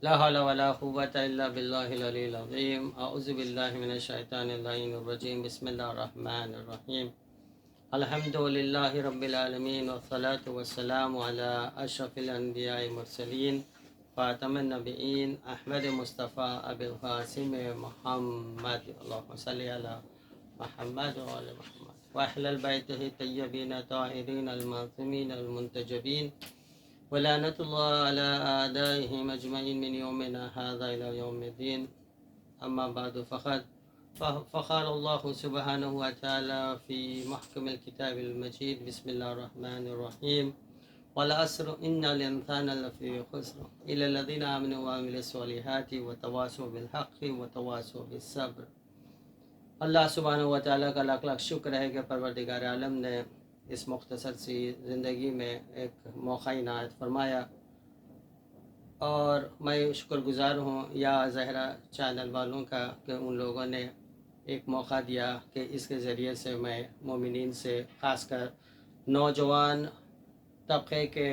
لا حول ولا قوة إلا بالله العلي العظيم أعوذ بالله من الشيطان اللعين الرجيم بسم الله الرحمن الرحيم الحمد لله رب العالمين والصلاة والسلام على أشرف الأنبياء المرسلين خاتم النبيين أحمد مصطفى أبي القاسم محمد اللهم صل على محمد وعلى محمد وأهل بيته الطيبين الطاهرين المعصومين المنتجبين ولعنة الله على أعدائهم أجمعين من يومنا هذا إلى يوم الدين أما بعد فقال الله سبحانه وتعالى في محكم الكتاب المجيد بسم الله الرحمن الرحيم والعصر إن الإنسان لفي خسر إلا الذين آمنوا وعملوا الصالحات وتواصوا بالحق وتواصوا بالصبر۔ اللہ سبحانہ و تعالیٰ کا لاکھ لاکھ شکر ہے کہ پروردگار عالم نے اس مختصر سی زندگی میں ایک موقع عنایت فرمایا، اور میں شکر گزار ہوں یا زہرا چینل والوں کا کہ ان لوگوں نے ایک موقع دیا کہ اس کے ذریعے سے میں مومنین سے، خاص کر نوجوان طبقے کے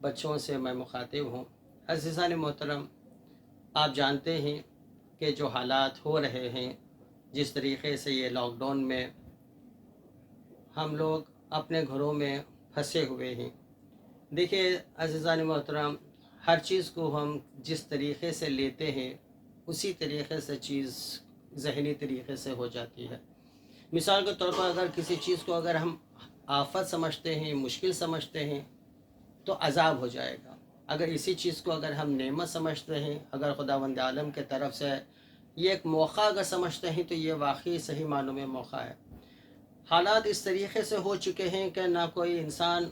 بچوں سے میں مخاطب ہوں۔ عزیزان محترم، آپ جانتے ہیں کہ جو حالات ہو رہے ہیں، جس طریقے سے یہ لاک ڈاؤن میں ہم لوگ اپنے گھروں میں پھنسے ہوئے ہیں۔ دیکھیے عزیزان محترم، ہر چیز کو ہم جس طریقے سے لیتے ہیں اسی طریقے سے چیز ذہنی طریقے سے ہو جاتی ہے۔ مثال کے طور پر اگر کسی چیز کو اگر ہم آفت سمجھتے ہیں، مشکل سمجھتے ہیں تو عذاب ہو جائے گا۔ اگر اسی چیز کو اگر ہم نعمت سمجھتے ہیں، اگر خداوند عالم کے طرف سے یہ ایک موقع اگر سمجھتے ہیں تو یہ واقعی صحیح معنوں میں موقع ہے۔ حالات اس طریقے سے ہو چکے ہیں کہ نہ کوئی انسان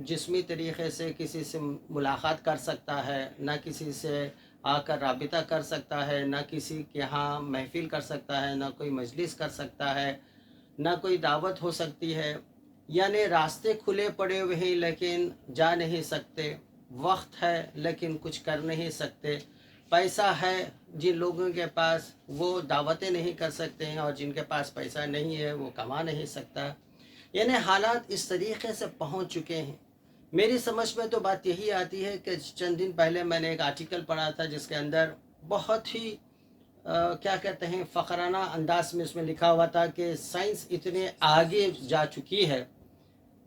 جسمی طریقے سے کسی سے ملاقات کر سکتا ہے، نہ کسی سے آ کر رابطہ کر سکتا ہے، نہ کسی کے یہاں محفل کر سکتا ہے، نہ کوئی مجلس کر سکتا ہے، نہ کوئی دعوت ہو سکتی ہے۔ یعنی راستے کھلے پڑے ہوئے ہیں لیکن جا نہیں سکتے، وقت ہے لیکن کچھ کر نہیں سکتے، پیسہ ہے جن لوگوں کے پاس وہ دعوتیں نہیں کر سکتے ہیں، اور جن کے پاس پیسہ نہیں ہے وہ کما نہیں سکتا۔ یعنی حالات اس طریقے سے پہنچ چکے ہیں۔ میری سمجھ میں تو بات یہی آتی ہے کہ چند دن پہلے میں نے ایک آرٹیکل پڑھا تھا جس کے اندر بہت ہی کیا کہتے ہیں فخرانہ انداز میں اس میں لکھا ہوا تھا کہ سائنس اتنے آگے جا چکی ہے،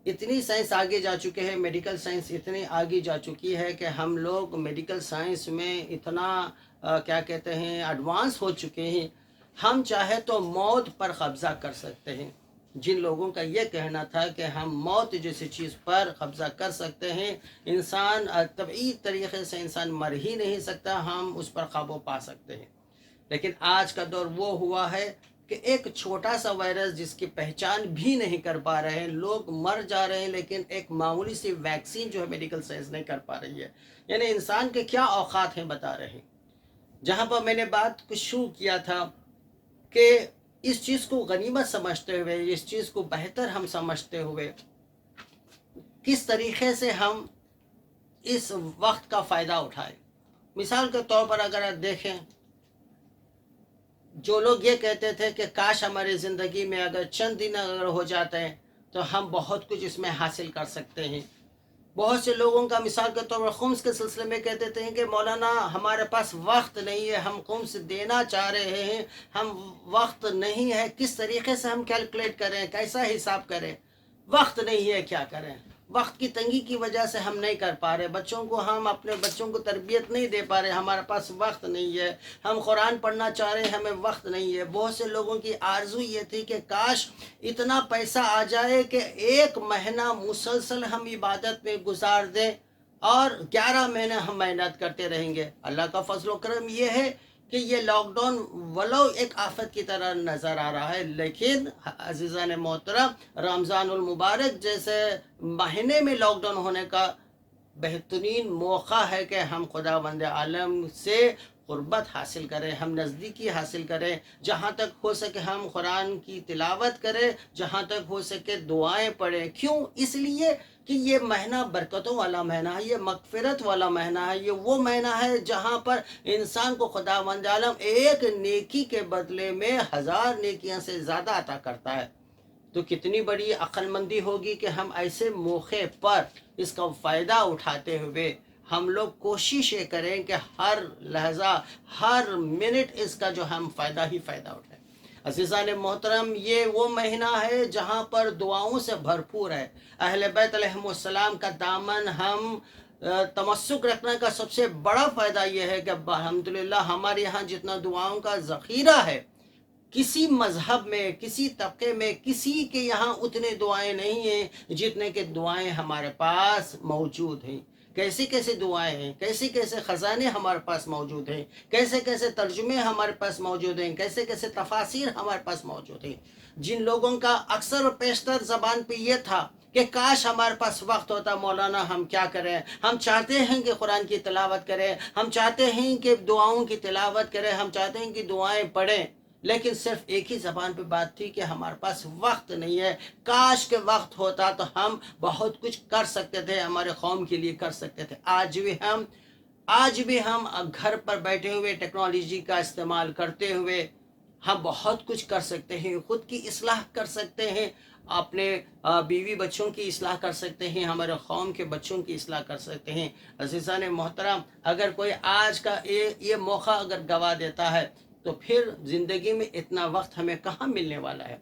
اتنی سائنس آگے جا چکے ہیں، میڈیکل سائنس اتنی آگے جا چکی ہے کہ ہم لوگ میڈیکل سائنس میں اتنا کیا کہتے ہیں ایڈوانس ہو چکے ہیں، ہم چاہے تو موت پر قبضہ کر سکتے ہیں۔ جن لوگوں کا یہ کہنا تھا کہ ہم موت جیسی چیز پر قبضہ کر سکتے ہیں، انسان طبعی طریقے سے انسان مر ہی نہیں سکتا، ہم اس پر قابو پا سکتے ہیں، لیکن آج کا دور وہ ہوا ہے کہ ایک چھوٹا سا وائرس جس کی پہچان بھی نہیں کر پا رہے ہیں، لوگ مر جا رہے ہیں، لیکن ایک معمولی سی ویکسین جو ہے میڈیکل سائنس نہیں کر پا رہی ہے۔ یعنی انسان کے کیا اوقات ہیں بتا رہے ہیں۔ جہاں پر میں نے بات کو شروع کیا تھا کہ اس چیز کو غنیمت سمجھتے ہوئے، اس چیز کو بہتر ہم سمجھتے ہوئے کس طریقے سے ہم اس وقت کا فائدہ اٹھائیں۔ مثال کے طور پر اگر آپ دیکھیں، جو لوگ یہ کہتے تھے کہ کاش ہماری زندگی میں اگر چند دن اگر ہو جاتے ہیں تو ہم بہت کچھ اس میں حاصل کر سکتے ہیں۔ بہت سے لوگوں کا مثال کے طور پر خمس کے سلسلے میں کہتے تھے کہ مولانا ہمارے پاس وقت نہیں ہے، ہم خمس دینا چاہ رہے ہیں، ہم وقت نہیں ہے، کس طریقے سے ہم کیلکولیٹ کریں، کیسا حساب کریں، وقت نہیں ہے، کیا کریں۔ وقت کی تنگی کی وجہ سے ہم نہیں کر پا رہے، بچوں کو ہم اپنے بچوں کو تربیت نہیں دے پا رہے، ہمارے پاس وقت نہیں ہے، ہم قرآن پڑھنا چاہ رہے ہیں، ہمیں وقت نہیں ہے۔ بہت سے لوگوں کی آرزو یہ تھی کہ کاش اتنا پیسہ آ جائے کہ 1 مہینہ مسلسل ہم عبادت میں گزار دیں اور 11 مہینے ہم محنت کرتے رہیں گے۔ اللہ کا فضل و کرم یہ ہے کہ یہ لاک ڈاؤن ولو ایک آفت کی طرح نظر آ رہا ہے، لیکن عزیزان محترم رمضان المبارک جیسے مہینے میں لاک ڈاؤن ہونے کا بہترین موقع ہے کہ ہم خداوند عالم سے قربت حاصل کریں، ہم نزدیکی حاصل کریں، جہاں تک ہو سکے ہم قرآن کی تلاوت کریں، جہاں تک ہو سکے دعائیں پڑھیں۔ کیوں؟ اس لیے کہ یہ مہینہ برکتوں والا مہینہ ہے، یہ مغفرت والا مہینہ ہے، یہ وہ مہینہ ہے جہاں پر انسان کو خداوند عالم ایک نیکی کے بدلے میں 1000 نیکیاں سے زیادہ عطا کرتا ہے۔ تو کتنی بڑی عقل مندی ہوگی کہ ہم ایسے موقع پر اس کا فائدہ اٹھاتے ہوئے ہم لوگ کوشش یہ کریں کہ ہر لحظہ ہر منٹ اس کا جو ہم فائدہ ہی فائدہ اٹھائیں۔ عزیزان محترم، یہ وہ مہینہ ہے جہاں پر دعاؤں سے بھرپور ہے۔ اہل بیت علیہم السلام کا دامن ہم تمسک رکھنے کا سب سے بڑا فائدہ یہ ہے کہ الحمدللہ ہمارے یہاں جتنا دعاؤں کا ذخیرہ ہے، کسی مذہب میں، کسی طبقے میں، کسی کے یہاں اتنے دعائیں نہیں ہیں جتنے کہ دعائیں ہمارے پاس موجود ہیں۔ کیسے کیسے دعائیں ہیں، کیسے کیسے خزانے ہمارے پاس موجود ہیں، کیسے کیسے ترجمے ہمارے پاس موجود ہیں، کیسے کیسے تفاسیر ہمارے پاس موجود ہیں۔ جن لوگوں کا اکثر و بیشتر زبان پہ یہ تھا کہ کاش ہمارے پاس وقت ہوتا، مولانا ہم کیا کریں، ہم چاہتے ہیں کہ قرآن کی تلاوت کریں، ہم چاہتے ہیں کہ دعاؤں کی تلاوت کریں، ہم چاہتے ہیں کہ دعائیں پڑھیں، لیکن صرف ایک ہی زبان پہ بات تھی کہ ہمارے پاس وقت نہیں ہے۔ کاش کے وقت ہوتا تو ہم بہت کچھ کر سکتے تھے، ہمارے قوم کے لیے کر سکتے تھے۔ آج بھی ہم گھر پر بیٹھے ہوئے ٹیکنالوجی کا استعمال کرتے ہوئے ہم بہت کچھ کر سکتے ہیں، خود کی اصلاح کر سکتے ہیں، اپنے بیوی بچوں کی اصلاح کر سکتے ہیں، ہمارے قوم کے بچوں کی اصلاح کر سکتے ہیں۔ عزیزان محترم، اگر کوئی آج کا یہ موقع اگر گوا دیتا ہے تو پھر زندگی میں اتنا وقت ہمیں کہاں ملنے والا ہے؟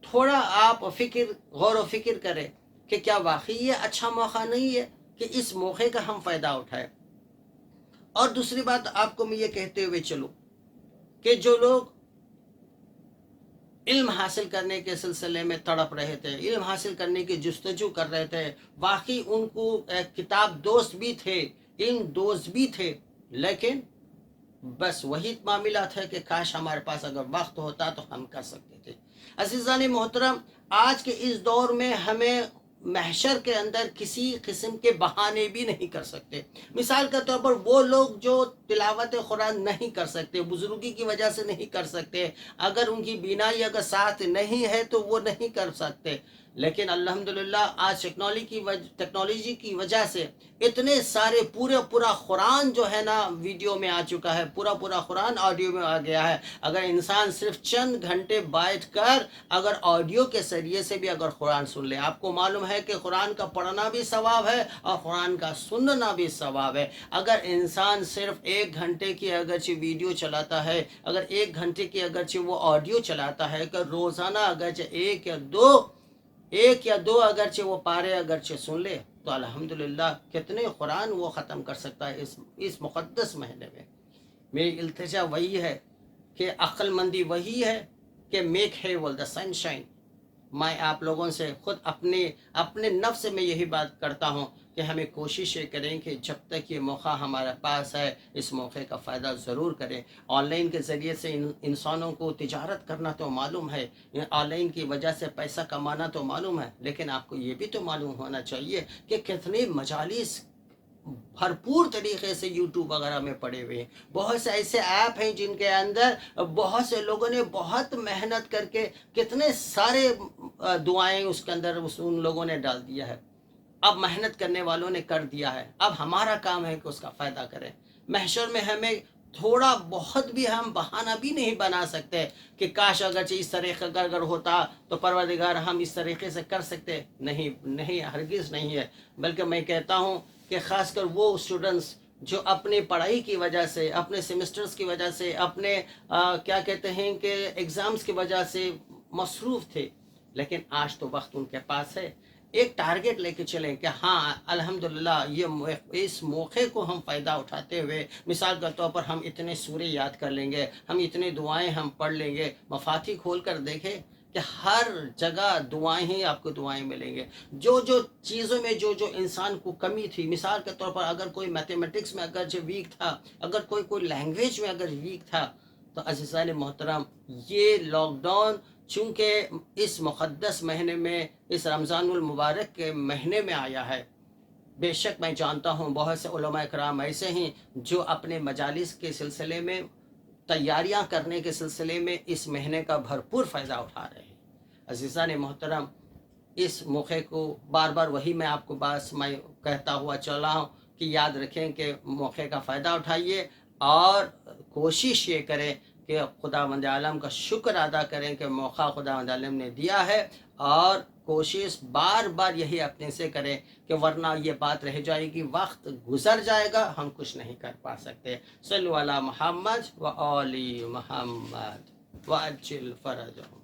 تھوڑا آپ غور و فکر کریں کہ کیا واقعی یہ اچھا موقع نہیں ہے کہ اس موقع کا ہم فائدہ اٹھائیں۔ اور دوسری بات آپ کو میں یہ کہتے ہوئے چلوں کہ جو لوگ علم حاصل کرنے کے سلسلے میں تڑپ رہے تھے، علم حاصل کرنے کی جستجو کر رہے تھے، واقعی ان کو کتاب دوست بھی تھے، علم دوست بھی تھے، لیکن بس وہی معاملات ہے کہ کاش ہمارے پاس اگر وقت ہوتا تو ہم کر سکتے تھے۔ عزیزان محترم، آج کے اس دور میں ہمیں محشر کے اندر کسی قسم کے بہانے بھی نہیں کر سکتے۔ مثال کے طور پر وہ لوگ جو تلاوت قرآن نہیں کر سکتے، بزرگی کی وجہ سے نہیں کر سکتے، اگر ان کی بینائی اگر ساتھ نہیں ہے تو وہ نہیں کر سکتے، لیکن الحمدللہ آج ٹیکنالوجی کی وجہ سے اتنے سارے پورا قرآن جو ہے نا ویڈیو میں آ چکا ہے، پورا قرآن آڈیو میں آ گیا ہے۔ اگر انسان صرف چند گھنٹے بیٹھ کر اگر آڈیو کے ذریعے سے بھی اگر قرآن سن لے، آپ کو معلوم ہے کہ قرآن کا پڑھنا بھی ثواب ہے اور قرآن کا سننا بھی ثواب ہے۔ اگر انسان صرف 1 گھنٹے کی اگرچہ ویڈیو چلاتا ہے، اگر 1 گھنٹے کی اگرچہ وہ آڈیو چلاتا ہے، کہ روزانہ اگرچہ ایک یا دو اگرچہ وہ پارے اگرچہ سن لے تو الحمدللہ کتنے قرآن وہ ختم کر سکتا ہے اس مقدس مہینے میں۔ میری التجا وہی ہے کہ عقل مندی وہی ہے کہ میک ہے ول دا سن شائن۔ میں آپ لوگوں سے خود اپنے نفس میں یہی بات کرتا ہوں کہ ہمیں کوشش یہ کریں کہ جب تک یہ موقع ہمارے پاس ہے اس موقع کا فائدہ ضرور کریں۔ آن لائن کے ذریعے سے انسانوں کو تجارت کرنا تو معلوم ہے، آن لائن کی وجہ سے پیسہ کمانا تو معلوم ہے، لیکن آپ کو یہ بھی تو معلوم ہونا چاہیے کہ کتنے مجالس بھرپور طریقے سے یوٹیوب وغیرہ میں پڑے ہوئے ہیں۔ بہت سے ایسے ایپ ہیں جن کے اندر بہت سے لوگوں نے بہت محنت کر کے کتنے سارے دعائیں اس کے اندر ان لوگوں نے ڈال دیا ہے۔ اب محنت کرنے والوں نے کر دیا ہے، اب ہمارا کام ہے کہ اس کا فائدہ کریں۔ محشر میں ہمیں تھوڑا بہت بھی ہم بہانہ بھی نہیں بنا سکتے کہ کاش اگرچہ اس طریقے کا اگر ہوتا تو پروردگار ہم اس طریقے سے کر سکتے، نہیں ہرگز نہیں ہے۔ بلکہ میں کہتا ہوں کہ خاص کر وہ اسٹوڈنٹس جو اپنی پڑھائی کی وجہ سے، اپنے سیمسٹرز کی وجہ سے، اپنے کیا کہتے ہیں کہ ایگزامز کی وجہ سے مصروف تھے، لیکن آج تو وقت ان کے پاس ہے۔ ایک ٹارگٹ لے کے چلیں کہ ہاں الحمدللہ اس موقع کو ہم فائدہ اٹھاتے ہوئے، مثال کے طور پر ہم اتنے سورے یاد کر لیں گے، ہم اتنے دعائیں ہم پڑھ لیں گے۔ مفاتیح کھول کر دیکھیں کہ ہر جگہ دعائیں ہی آپ کو دعائیں ملیں گے۔ جو چیزوں میں جو انسان کو کمی تھی، مثال کے طور پر اگر کوئی میتھمیٹکس میں اگر جو ویک تھا، اگر کوئی لینگویج میں اگر ویک تھا، تو عزیزان محترم یہ لاک ڈاؤن چونکہ اس مقدس مہینے میں، اس رمضان المبارک کے مہینے میں آیا ہے، بے شک میں جانتا ہوں بہت سے علماء کرام ایسے ہیں جو اپنے مجالس کے سلسلے میں، تیاریاں کرنے کے سلسلے میں اس مہینے کا بھرپور فائدہ اٹھا رہے ہیں۔ عزیزان محترم، اس موقع کو بار بار وہی میں آپ کو میں کہتا ہوا چلا ہوں کہ یاد رکھیں کہ موقع کا فائدہ اٹھائیے اور کوشش یہ کریں کہ خداوند عالم کا شکر ادا کریں کہ موقع خداوند عالم نے دیا ہے، اور کوشش بار بار یہی اپنے سے کریں کہ ورنہ یہ بات رہ جائے گی، وقت گزر جائے گا، ہم کچھ نہیں کر پا سکتے۔ صلو علی محمد و آل محمد وعجل فرجہم۔